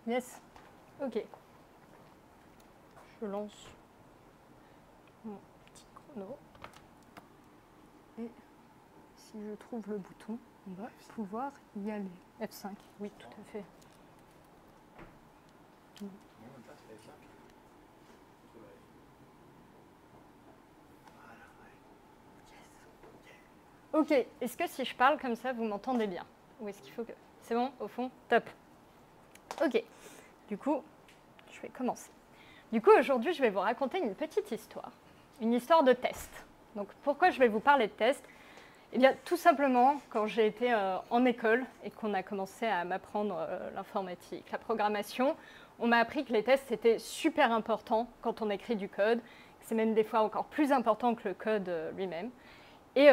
Yes. Ok. Je lance mon petit chrono. Et si je trouve le bouton, on va pouvoir y aller. F5, oui, tout à fait. Ok, est-ce que si je parle comme ça, vous m'entendez bien? Ou est-ce qu'il faut que... C'est bon, au fond? Top. Ok, du coup, je vais commencer. Du coup, aujourd'hui, je vais vous raconter une petite histoire. Une histoire de test. Donc, pourquoi je vais vous parler de test? Eh bien, tout simplement, quand j'ai été en école et qu'on a commencé à m'apprendre l'informatique, la programmation, on m'a appris que les tests étaient super importants quand on écrit du code. C'est même des fois encore plus important que le code lui-même. Et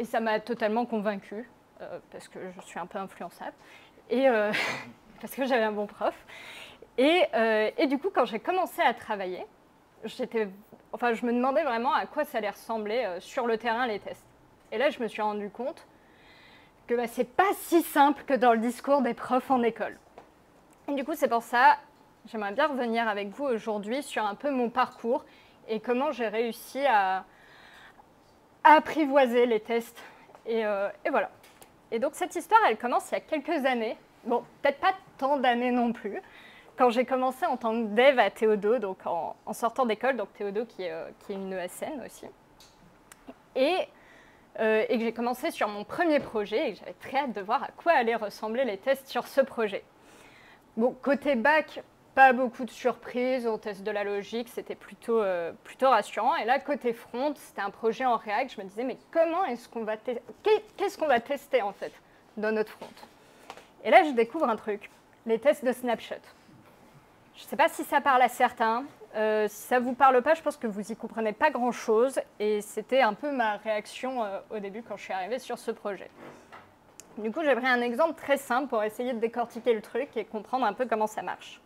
ça m'a totalement convaincue, parce que je suis un peu influençable, et parce que j'avais un bon prof. Et du coup, quand j'ai commencé à travailler, je me demandais vraiment à quoi ça allait ressembler sur le terrain, les tests. Et là, je me suis rendu compte que c'est pas si simple que dans le discours des profs en école. Et du coup, c'est pour ça, j'aimerais bien revenir avec vous aujourd'hui sur un peu mon parcours et comment j'ai réussi à apprivoiser les tests. Et voilà. Et donc, cette histoire, elle commence il y a quelques années. Bon, peut-être pas tant d'années non plus. Quand j'ai commencé en tant que dev à Théodo, donc en sortant d'école, donc Théodo qui est une ESN aussi. Et que j'ai commencé sur mon premier projet et que j'avais très hâte de voir à quoi allaient ressembler les tests sur ce projet. Bon, côté bac, pas beaucoup de surprises, on teste de la logique, c'était plutôt rassurant. Et là, côté front, c'était un projet en React, je me disais, mais comment est-ce qu'on va tester, qu'est-ce qu'on va tester en fait dans notre front? Et là, je découvre un truc, les tests de snapshot. Je ne sais pas si ça parle à certains. Si ça ne vous parle pas, je pense que vous n'y comprenez pas grand-chose. Et c'était un peu ma réaction au début quand je suis arrivée sur ce projet. Du coup, j'ai pris un exemple très simple pour essayer de décortiquer le truc et comprendre un peu comment ça marche.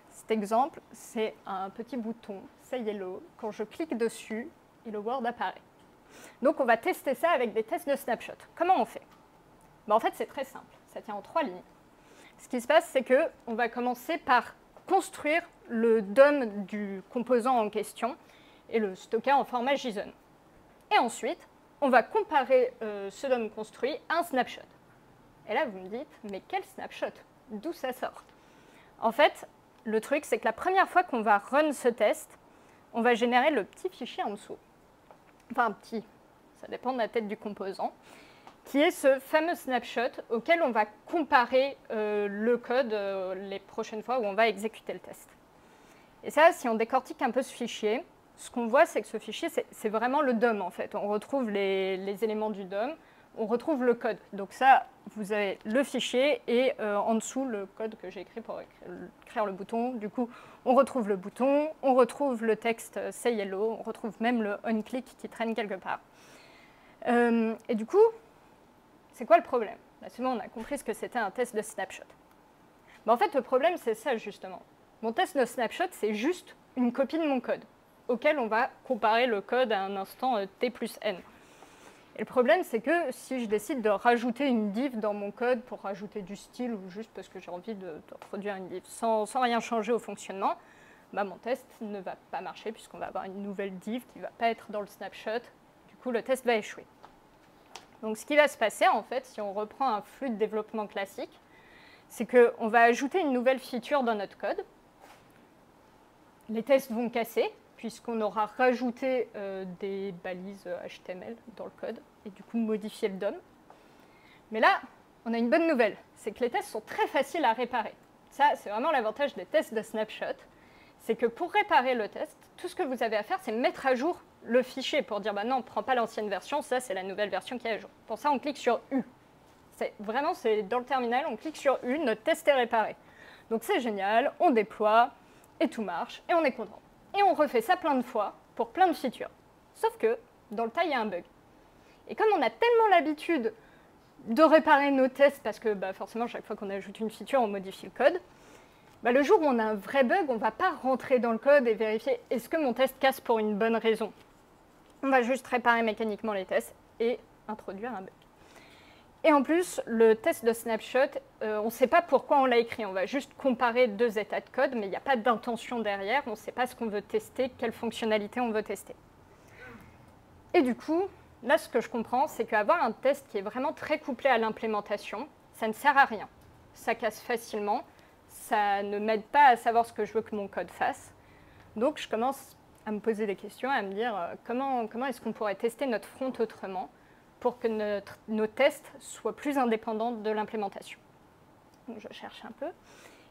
Cet exemple, c'est un petit bouton, Say Hello. Quand je clique dessus, et le Word apparaît. Donc, on va tester ça avec des tests de snapshot. Comment on fait? En fait, c'est très simple. Ça tient en 3 lignes. Ce qui se passe, c'est qu'on va commencer par construire le DOM du composant en question et le stocker en format JSON. Et ensuite, on va comparer ce DOM construit à un snapshot. Et là, vous me dites, mais quel snapshot? D'où ça sort? En fait, le truc, c'est que la première fois qu'on va run ce test, on va générer le petit fichier en dessous. Enfin, petit, ça dépend de la tête du composant, qui est ce fameux snapshot auquel on va comparer le code les prochaines fois où on va exécuter le test. Et ça, si on décortique un peu ce fichier, ce qu'on voit, c'est que ce fichier, c'est vraiment le DOM, en fait. On retrouve les éléments du DOM, on retrouve le code. Donc ça, vous avez le fichier et en dessous, le code que j'ai écrit pour écrire le bouton. Du coup, on retrouve le bouton, on retrouve le texte Say Hello, on retrouve même le onClick qui traîne quelque part. Et du coup, c'est quoi le problème? C'est bon, on a compris ce que c'était un test de snapshot. En fait, le problème, c'est ça, justement. Mon test de snapshot, c'est juste une copie de mon code, auquel on va comparer le code à un instant t plus n. Et le problème, c'est que si je décide de rajouter une div dans mon code pour rajouter du style ou juste parce que j'ai envie d'introduire une div sans rien changer au fonctionnement, mon test ne va pas marcher puisqu'on va avoir une nouvelle div qui ne va pas être dans le snapshot. Du coup, le test va échouer. Donc, ce qui va se passer, en fait, si on reprend un flux de développement classique, c'est qu'on va ajouter une nouvelle feature dans notre code. Les tests vont casser, puisqu'on aura rajouté des balises HTML dans le code, et du coup modifié le DOM. Mais là, on a une bonne nouvelle, c'est que les tests sont très faciles à réparer. Ça, c'est vraiment l'avantage des tests de snapshot, c'est que pour réparer le test, tout ce que vous avez à faire, c'est mettre à jour le fichier pour dire, non, on ne prend pas l'ancienne version, ça, c'est la nouvelle version qui est à jour. Pour ça, on clique sur U. Vraiment, c'est dans le terminal, on clique sur U, notre test est réparé. Donc c'est génial, on déploie, et tout marche, et on est content. Et on refait ça plein de fois, pour plein de features. Sauf que, dans le tas, il y a un bug. Et comme on a tellement l'habitude de réparer nos tests, parce que forcément, chaque fois qu'on ajoute une feature, on modifie le code, le jour où on a un vrai bug, on ne va pas rentrer dans le code et vérifier est-ce que mon test casse pour une bonne raison. On va juste réparer mécaniquement les tests et introduire un bug. Et en plus, le test de snapshot, on ne sait pas pourquoi on l'a écrit. On va juste comparer deux états de code, mais il n'y a pas d'intention derrière. On ne sait pas ce qu'on veut tester, quelle fonctionnalité on veut tester. Et du coup, là, ce que je comprends, c'est qu'avoir un test qui est vraiment très couplé à l'implémentation, ça ne sert à rien. Ça casse facilement. Ça ne m'aide pas à savoir ce que je veux que mon code fasse. Donc, je commence à me poser des questions, à me dire comment est-ce qu'on pourrait tester notre front autrement pour que nos tests soient plus indépendants de l'implémentation. Donc, je cherche un peu.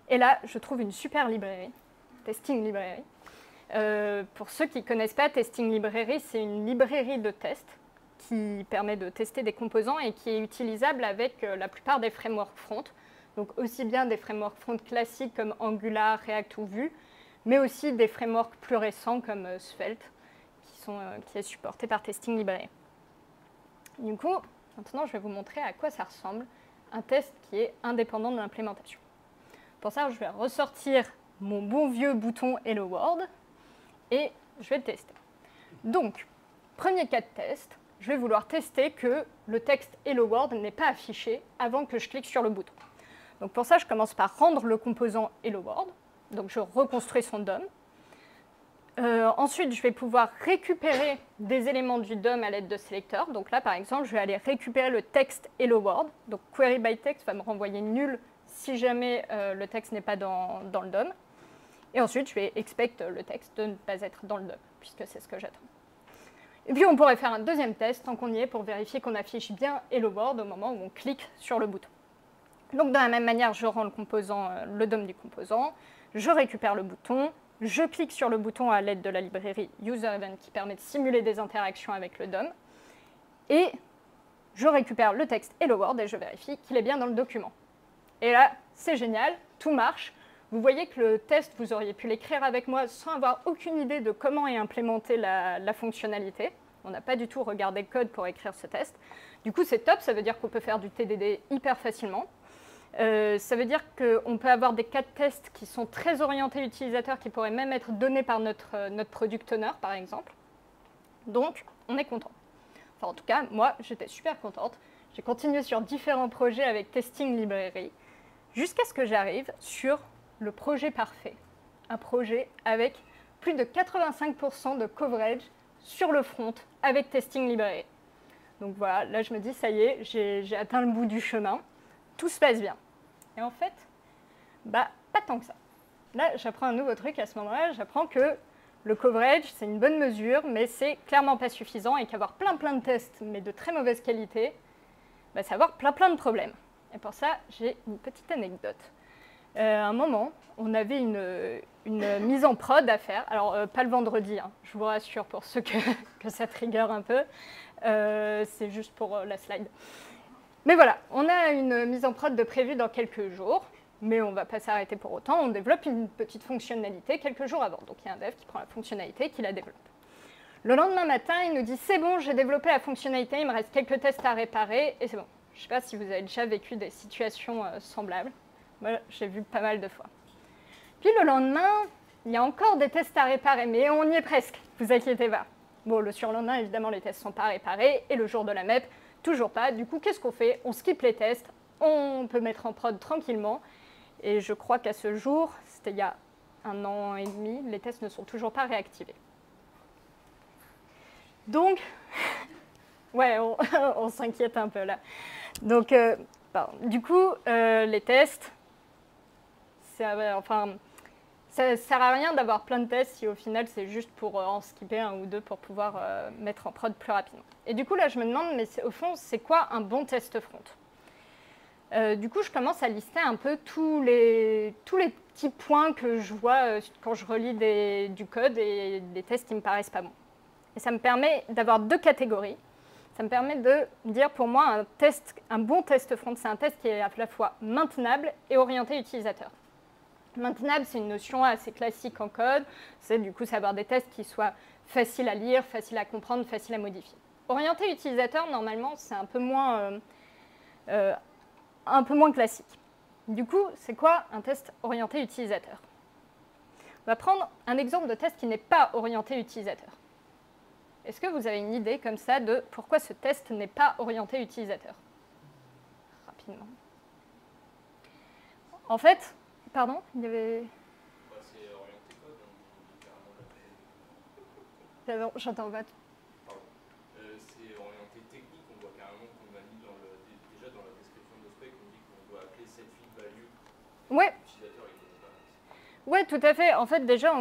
Et là, je trouve une super librairie, Testing Library. Pour ceux qui ne connaissent pas, Testing Library, c'est une librairie de tests qui permet de tester des composants et qui est utilisable avec la plupart des frameworks front. Donc aussi bien des frameworks front classiques comme Angular, React ou Vue, mais aussi des frameworks plus récents comme Svelte, qui est supporté par Testing Library. Du coup, maintenant, je vais vous montrer à quoi ça ressemble un test qui est indépendant de l'implémentation. Pour ça, je vais ressortir mon bon vieux bouton Hello World et je vais le tester. Donc, premier cas de test, je vais vouloir tester que le texte Hello World n'est pas affiché avant que je clique sur le bouton. Donc pour ça, je commence par rendre le composant Hello World. Donc je reconstruis son DOM. Ensuite, je vais pouvoir récupérer des éléments du DOM à l'aide de sélecteurs. Donc là, par exemple, je vais aller récupérer le texte Hello World. Donc query by text va me renvoyer nul si jamais le texte n'est pas dans le DOM. Et ensuite, je vais expect le texte de ne pas être dans le DOM, puisque c'est ce que j'attends. Et puis, on pourrait faire un deuxième test, tant qu'on y est, pour vérifier qu'on affiche bien Hello World au moment où on clique sur le bouton. Donc, de la même manière, je rends le DOM du composant, je récupère le bouton, je clique sur le bouton à l'aide de la librairie UserEvent qui permet de simuler des interactions avec le DOM, et je récupère le texte Hello World et je vérifie qu'il est bien dans le document. Et là, c'est génial, tout marche. Vous voyez que le test, vous auriez pu l'écrire avec moi sans avoir aucune idée de comment est implémentée la fonctionnalité. On n'a pas du tout regardé le code pour écrire ce test. Du coup, c'est top, ça veut dire qu'on peut faire du TDD hyper facilement. Ça veut dire qu'on peut avoir des cas de test qui sont très orientés utilisateurs, qui pourraient même être donnés par notre product owner, par exemple. Donc, on est content. Enfin, en tout cas, moi, j'étais super contente. J'ai continué sur différents projets avec Testing Library, jusqu'à ce que j'arrive sur le projet parfait. Un projet avec plus de 85% de coverage sur le front avec Testing Library. Donc voilà, là, je me dis, ça y est, j'ai atteint le bout du chemin. Tout se passe bien. Et en fait, pas tant que ça. Là, j'apprends un nouveau truc à ce moment-là. J'apprends que le coverage, c'est une bonne mesure, mais c'est clairement pas suffisant et qu'avoir plein de tests, mais de très mauvaise qualité, c'est avoir plein de problèmes. Et pour ça, j'ai une petite anecdote. À un moment, on avait une mise en prod à faire. Alors, pas le vendredi, hein, je vous rassure pour ceux que ça trigger un peu. C'est juste pour la slide. Mais voilà, on a une mise en prod de prévue dans quelques jours, mais on ne va pas s'arrêter pour autant. On développe une petite fonctionnalité quelques jours avant. Donc il y a un dev qui prend la fonctionnalité, qui la développe. Le lendemain matin, il nous dit « C'est bon, j'ai développé la fonctionnalité, il me reste quelques tests à réparer et c'est bon ». Je ne sais pas si vous avez déjà vécu des situations semblables. Moi, j'ai vu pas mal de fois. Puis le lendemain, il y a encore des tests à réparer, mais on y est presque, vous inquiétez pas. Bon, le surlendemain, évidemment, les tests ne sont pas réparés, et le jour de la MEP, toujours pas. Du coup, qu'est-ce qu'on fait? On skip les tests, on peut mettre en prod tranquillement. Et je crois qu'à ce jour, c'était il y a 1 an et demi, les tests ne sont toujours pas réactivés. Donc, ouais, on s'inquiète un peu là. Donc, du coup, les tests, ça sert à rien d'avoir plein de tests si au final c'est juste pour en skipper 1 ou 2 pour pouvoir mettre en prod plus rapidement. Et du coup là je me demande, mais au fond c'est quoi un bon test front? Du coup je commence à lister un peu tous les petits points que je vois quand je relis du code et des tests qui me paraissent pas bons. Et ça me permet d'avoir 2 catégories. Ça me permet de dire pour moi un bon test front, c'est un test qui est à la fois maintenable et orienté utilisateur. Maintenable, c'est une notion assez classique en code. C'est du coup savoir des tests qui soient faciles à lire, faciles à comprendre, faciles à modifier. Orienté utilisateur, normalement, c'est un peu moins classique. Du coup, c'est quoi un test orienté utilisateur? On va prendre un exemple de test qui n'est pas orienté utilisateur. Est-ce que vous avez une idée comme ça de pourquoi ce test n'est pas orienté utilisateur? rapidement. En fait, pardon, il y avait... C'est orienté code, littéralement. J'entends pas. Pardon. C'est orienté technique, on voit carrément qu'on a mis déjà dans la description de spec, on dit qu'on doit appeler setFeed value. Ouais. L'utilisateur, il ne pas. Ouais, tout à fait. En fait, déjà,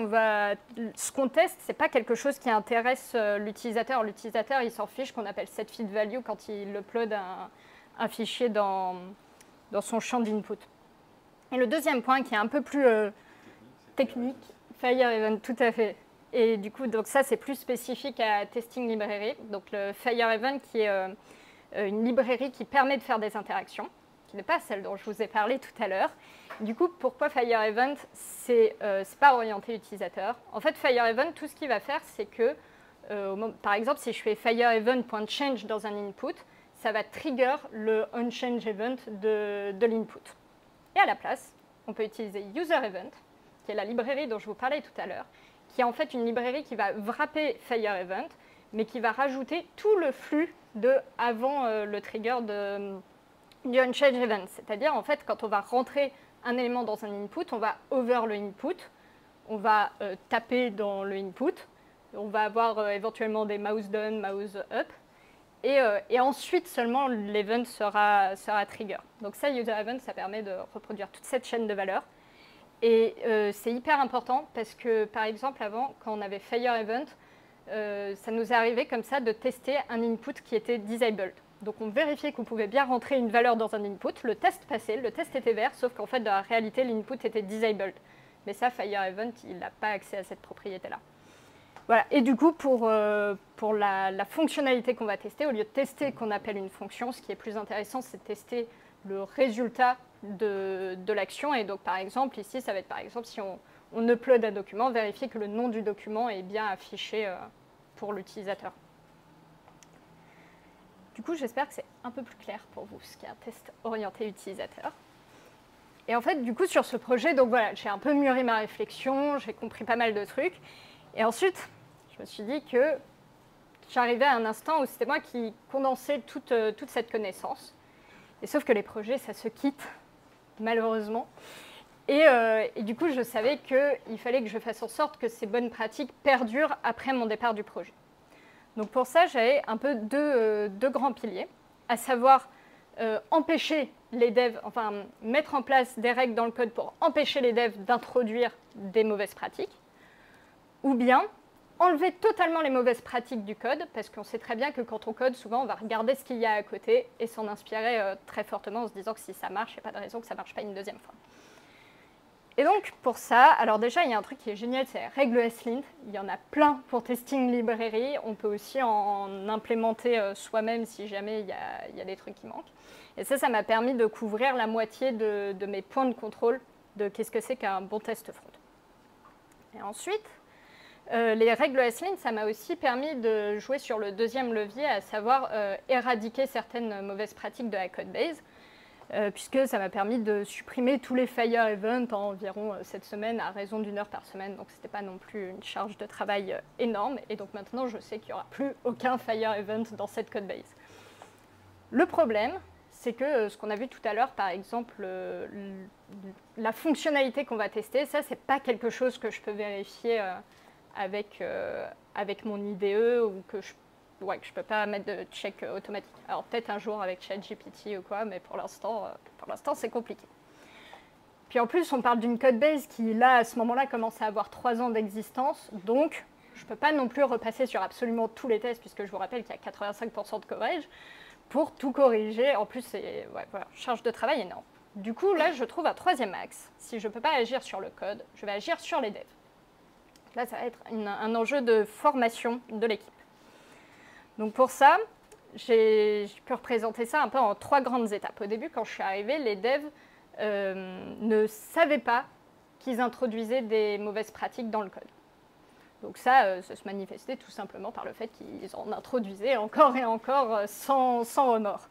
ce qu'on teste, c'est pas quelque chose qui intéresse l'utilisateur. L'utilisateur, il s'en fiche qu'on appelle setFeed value quand il upload un fichier dans son champ d'input. Et le deuxième point qui est un peu plus technique, Fire Event, tout à fait. Et du coup, donc ça, c'est plus spécifique à Testing Library. Donc le Fire Event qui est une librairie qui permet de faire des interactions, qui n'est pas celle dont je vous ai parlé tout à l'heure. Du coup, pourquoi Fire Event? C'est pas orienté utilisateur. En fait, Fire Event, tout ce qu'il va faire, c'est que, par exemple, si je fais Fire Event.change dans un input, ça va trigger le onChange event de l'input. Et à la place, on peut utiliser User Event, qui est la librairie dont je vous parlais tout à l'heure, qui est en fait une librairie qui va wrapper Fire Event, mais qui va rajouter tout le flux avant le trigger du onChange event. C'est-à-dire, en fait, quand on va rentrer un élément dans un input, on va over le input, on va taper dans le input, on va avoir éventuellement des mouse down, mouse up, et ensuite seulement l'event sera trigger. Donc ça, user event, ça permet de reproduire toute cette chaîne de valeurs. Et c'est hyper important parce que, par exemple, avant, quand on avait Fire Event, ça nous est arrivé comme ça de tester un input qui était disabled. Donc on vérifiait qu'on pouvait bien rentrer une valeur dans un input, le test passait, le test était vert, sauf qu'en fait, dans la réalité, l'input était disabled. Mais ça, Fire Event, il n'a pas accès à cette propriété-là. Voilà. Et du coup, pour la fonctionnalité qu'on va tester, au lieu de tester qu'on appelle une fonction, ce qui est plus intéressant, c'est de tester le résultat de l'action. Et donc, par exemple, ici, ça va être par exemple, si on upload un document, vérifier que le nom du document est bien affiché pour l'utilisateur. Du coup, j'espère que c'est un peu plus clair pour vous, ce qu'est un test orienté utilisateur. Et en fait, du coup, sur ce projet, donc voilà, j'ai un peu mûri ma réflexion, j'ai compris pas mal de trucs. Et ensuite, je me suis dit que j'arrivais à un instant où c'était moi qui condensais toute cette connaissance. Et sauf que les projets, ça se quitte, malheureusement. Et du coup, je savais qu'il fallait que je fasse en sorte que ces bonnes pratiques perdurent après mon départ du projet. Donc pour ça, j'avais un peu deux grands piliers, à savoir empêcher les devs, enfin mettre en place des règles dans le code pour empêcher les devs d'introduire des mauvaises pratiques, ou bien enlever totalement les mauvaises pratiques du code, parce qu'on sait très bien que quand on code, souvent on va regarder ce qu'il y a à côté et s'en inspirer très fortement en se disant que si ça marche, il n'y a pas de raison que ça ne marche pas une deuxième fois. Et donc pour ça, alors déjà il y a un truc qui est génial, c'est la règle SLint. Il y en a plein pour Testing Library. On peut aussi en implémenter soi-même si jamais il y a des trucs qui manquent. Et ça m'a permis de couvrir la moitié de mes points de contrôle de qu'est-ce que c'est qu'un bon test front. Et ensuite, les règles SLint, ça m'a aussi permis de jouer sur le deuxième levier, à savoir éradiquer certaines mauvaises pratiques de la codebase, puisque ça m'a permis de supprimer tous les Fire Events en environ cette semaine, à raison d'1 heure par semaine, donc ce n'était pas non plus une charge de travail énorme, et donc maintenant je sais qu'il n'y aura plus aucun Fire Event dans cette codebase. Le problème, c'est que ce qu'on a vu tout à l'heure, par exemple, la fonctionnalité qu'on va tester, ça, c'est pas quelque chose que je peux vérifier avec mon IDE ou que je peux pas mettre de check automatique. Alors peut-être un jour avec ChatGPT ou quoi, mais pour l'instant, c'est compliqué. Puis en plus, on parle d'une codebase qui, là, à ce moment-là, commence à avoir 3 ans d'existence, donc je ne peux pas non plus repasser sur absolument tous les tests, puisque je vous rappelle qu'il y a 85% de coverage, pour tout corriger. En plus, c'est charge de travail énorme. Du coup, là, je trouve un troisième axe. Si je ne peux pas agir sur le code, je vais agir sur les devs. Là, ça va être un enjeu de formation de l'équipe. Donc pour ça, j'ai pu représenter ça un peu en 3 grandes étapes. Au début, quand je suis arrivée, les devs ne savaient pas qu'ils introduisaient des mauvaises pratiques dans le code. Donc ça se manifestait tout simplement par le fait qu'ils en introduisaient encore et encore sans remords.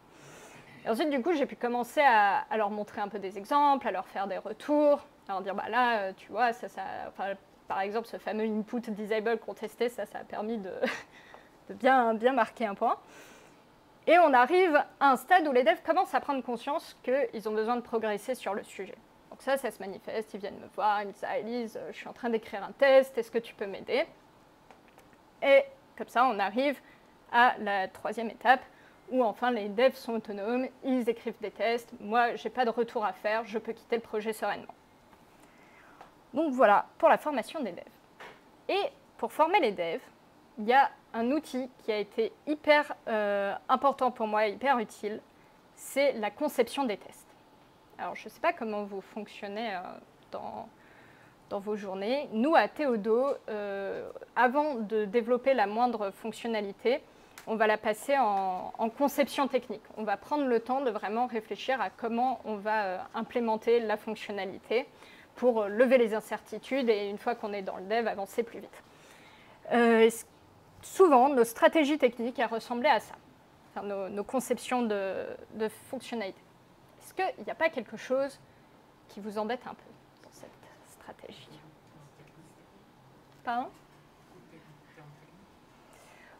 Et ensuite, du coup, j'ai pu commencer à leur montrer un peu des exemples, à leur faire des retours, à leur dire, bah là, tu vois, enfin, par exemple, ce fameux input disable qu'on testait, ça a permis de bien marquer un point. Et on arrive à un stade où les devs commencent à prendre conscience qu'ils ont besoin de progresser sur le sujet. Donc ça se manifeste, ils viennent me voir, ils me disent « Ah Elise, je suis en train d'écrire un test, est-ce que tu peux m'aider ?» Et comme ça, on arrive à la troisième étape, où enfin les devs sont autonomes, ils écrivent des tests, moi je n'ai pas de retour à faire, je peux quitter le projet sereinement. Donc voilà, pour la formation des devs. Et pour former les devs, il y a un outil qui a été hyper important pour moi, hyper utile, c'est la conception des tests. Alors je ne sais pas comment vous fonctionnez dans vos journées. Nous, à Théodo, avant de développer la moindre fonctionnalité, on va la passer en conception technique. On va prendre le temps de vraiment réfléchir à comment on va implémenter la fonctionnalité pour lever les incertitudes et une fois qu'on est dans le dev, avancer plus vite. Souvent, nos stratégies techniques ressemblaient à ça, enfin, nos conceptions de fonctionnalités. Est-ce qu'il n'y a pas quelque chose qui vous embête un peu dans cette stratégie? Pardon?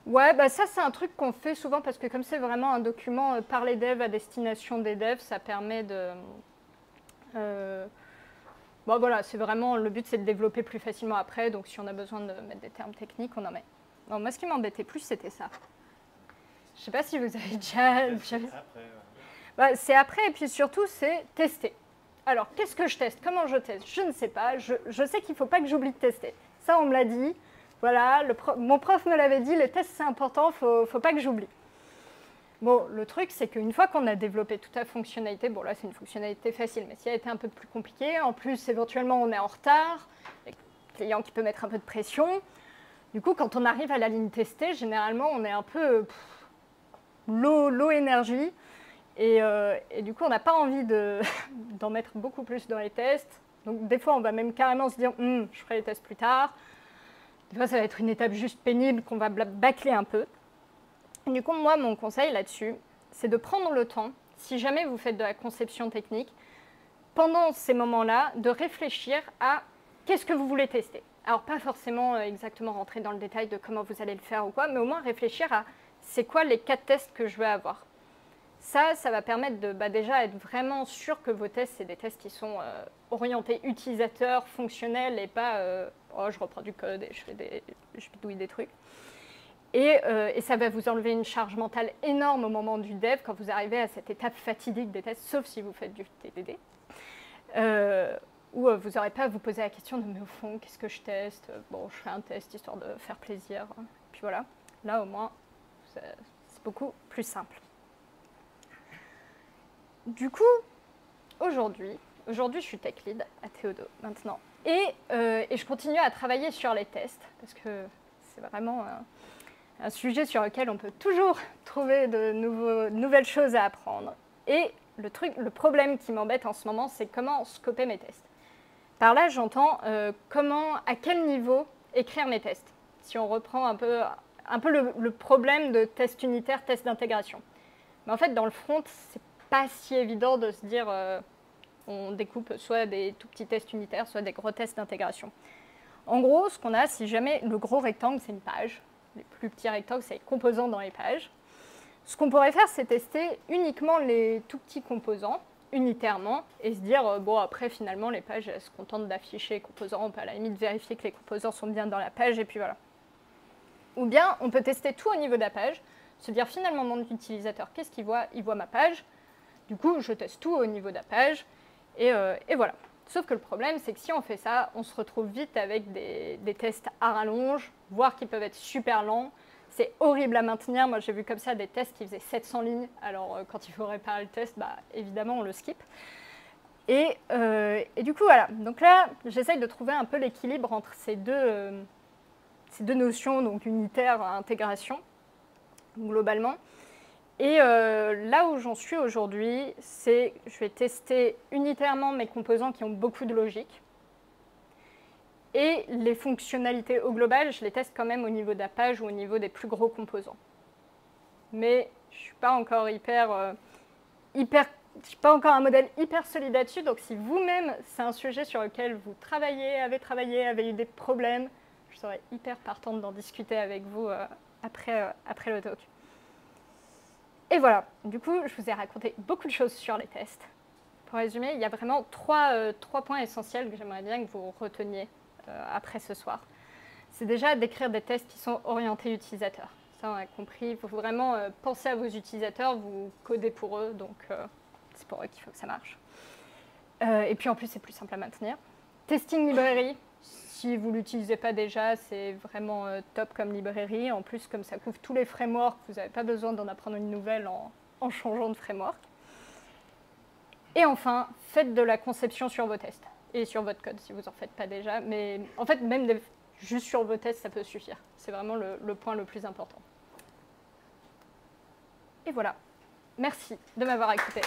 Ouais, bah ça c'est un truc qu'on fait souvent parce que comme c'est vraiment un document par les devs à destination des devs, ça permet de... bon voilà, c'est vraiment, le but c'est de développer plus facilement après, donc si on a besoin de mettre des termes techniques, on en met. Non, moi ce qui m'embêtait plus c'était ça. Je sais pas si vous avez déjà... Bah, c'est après et puis surtout c'est tester. Alors qu'est-ce que je teste? Comment je teste? Je ne sais pas, je sais qu'il ne faut pas que j'oublie de tester. Ça on me l'a dit. Voilà, mon prof me l'avait dit, les tests c'est important, il ne faut pas que j'oublie. Bon, le truc c'est qu'une fois qu'on a développé toute la fonctionnalité, bon là c'est une fonctionnalité facile, mais si elle était un peu plus compliquée, en plus éventuellement on est en retard, le client qui peut mettre un peu de pression, du coup quand on arrive à la ligne testée, généralement on est un peu low énergie, et du coup on n'a pas envie d'en mettre beaucoup plus dans les tests, donc des fois on va même carrément se dire je ferai les tests plus tard. Des fois, ça va être une étape juste pénible qu'on va bâcler un peu. Et du coup, moi, mon conseil là-dessus, c'est de prendre le temps, si jamais vous faites de la conception technique, pendant ces moments-là, de réfléchir à qu'est-ce que vous voulez tester. Alors, pas forcément exactement rentrer dans le détail de comment vous allez le faire ou quoi, mais au moins réfléchir à c'est quoi les 4 tests que je veux avoir. Ça va permettre de déjà être vraiment sûr que vos tests, c'est des tests qui sont orientés utilisateurs, fonctionnels et pas oh, je reprends du code et je bidouille des trucs. Et ça va vous enlever une charge mentale énorme au moment du dev quand vous arrivez à cette étape fatidique des tests, sauf si vous faites du TDD, où vous n'aurez pas à vous poser la question de mais au fond, qu'est-ce que je teste? Bon, je fais un test histoire de faire plaisir. Puis voilà, là au moins, c'est beaucoup plus simple. Du coup, aujourd'hui, je suis tech lead à Théodo maintenant. Et je continue à travailler sur les tests, parce que c'est vraiment un sujet sur lequel on peut toujours trouver de nouvelles choses à apprendre. Et le problème qui m'embête en ce moment, c'est comment scoper mes tests. Par là, j'entends à quel niveau écrire mes tests. Si on reprend un peu le problème de test unitaire, test d'intégration. Mais en fait, dans le front, c'est pas si évident de se dire on découpe soit des tout petits tests unitaires, soit des gros tests d'intégration. En gros, ce qu'on a, si jamais le gros rectangle, c'est une page, les plus petits rectangles, c'est les composants dans les pages. Ce qu'on pourrait faire, c'est tester uniquement les tout petits composants, unitairement, et se dire, bon, après, finalement, les pages, elles se contentent d'afficher les composants, on peut à la limite vérifier que les composants sont bien dans la page, et puis voilà. Ou bien, on peut tester tout au niveau de la page, se dire, finalement, mon utilisateur, qu'est-ce qu'il voit? Il voit ma page. Du coup, je teste tout au niveau de la page, et voilà. Sauf que le problème, c'est que si on fait ça, on se retrouve vite avec des tests à rallonge, voire qui peuvent être super lents. C'est horrible à maintenir. Moi, j'ai vu comme ça des tests qui faisaient 700 lignes. Alors, quand il faut réparer le test, évidemment, on le skip. Et du coup, voilà. Donc là, j'essaye de trouver un peu l'équilibre entre ces deux notions, donc unitaire, intégration, globalement. Et là où j'en suis aujourd'hui, c'est que je vais tester unitairement mes composants qui ont beaucoup de logique. Et les fonctionnalités au global, je les teste quand même au niveau de la page ou au niveau des plus gros composants. Mais je ne suis pas encore je suis pas encore un modèle hyper solide là-dessus. Donc si vous-même, c'est un sujet sur lequel vous avez eu des problèmes, je serais hyper partante d'en discuter avec vous après le talk. Et Et voilà, du coup, je vous ai raconté beaucoup de choses sur les tests. Pour résumer, il y a vraiment trois points essentiels que j'aimerais bien que vous reteniez après ce soir. C'est déjà d'écrire des tests qui sont orientés utilisateurs. Ça, on a compris. Il faut vraiment penser à vos utilisateurs, vous codez pour eux, donc c'est pour eux qu'il faut que ça marche. Et puis en plus, c'est plus simple à maintenir. Testing librairie, si vous ne l'utilisez pas déjà, c'est vraiment top comme librairie. En plus, comme ça couvre tous les frameworks, vous n'avez pas besoin d'en apprendre une nouvelle en changeant de framework. Et enfin, faites de la conception sur vos tests et sur votre code si vous n'en faites pas déjà. Mais en fait, même juste sur vos tests, ça peut suffire. C'est vraiment le point le plus important. Et voilà. Merci de m'avoir écouté.